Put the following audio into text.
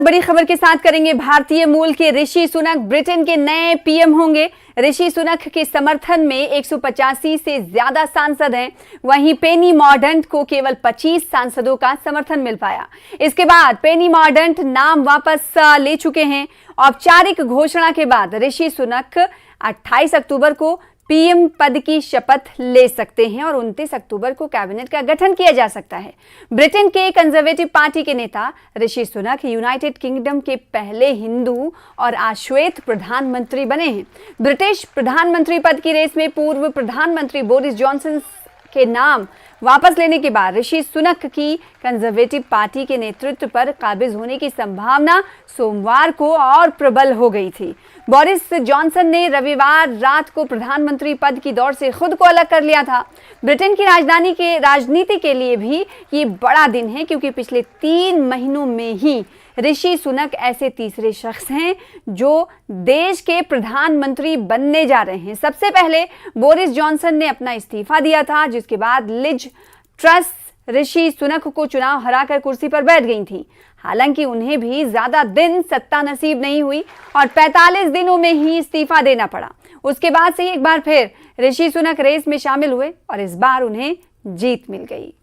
बड़ी खबर के साथ करेंगे भारतीय मूल के ऋषि सुनक ब्रिटेन के नए पीएम होंगे। ऋषि सुनक के समर्थन में 185 से ज्यादा सांसद हैं। वहीं पेनी मॉर्डंट को केवल 25 सांसदों का समर्थन मिल पाया। इसके बाद पेनी मॉर्डंट नाम वापस ले चुके हैं। औपचारिक घोषणा के बाद ऋषि सुनक 28 अक्टूबर को पीएम पद की शपथ ले सकते हैं और 29 अक्टूबर को कैबिनेट का गठन किया जा सकता है। ब्रिटेन के कंजर्वेटिव पार्टी के नेता ऋषि सुनक यूनाइटेड किंगडम के पहले हिंदू और अश्वेत प्रधानमंत्री बने हैं। ब्रिटिश प्रधानमंत्री पद की रेस में पूर्व प्रधानमंत्री बोरिस जॉनसन के नाम वापस लेने के बाद ऋषि सुनक की कंजर्वेटिव पार्टी के नेतृत्व पर काबिज होने की संभावना सोमवार को और प्रबल हो गई थी। बोरिस जॉनसन ने रविवार रात को प्रधानमंत्री पद की दौड़ से खुद को अलग कर लिया था। ब्रिटेन की राजनीति के लिए भी ये बड़ा दिन है, क्योंकि पिछले 3 महीनों में ही ऋषि सुनक ऐसे तीसरे शख्स हैं जो देश के प्रधानमंत्री बनने जा रहे हैं। सबसे पहले बोरिस जॉनसन ने अपना इस्तीफा दिया था, जिसके बाद लिज ट्रस ऋषि सुनक को चुनाव हराकर कुर्सी पर बैठ गई थी। हालांकि उन्हें भी ज्यादा दिन सत्ता नसीब नहीं हुई और 45 दिनों में ही इस्तीफा देना पड़ा। उसके बाद से एक बार फिर ऋषि सुनक रेस में शामिल हुए और इस बार उन्हें जीत मिल गई।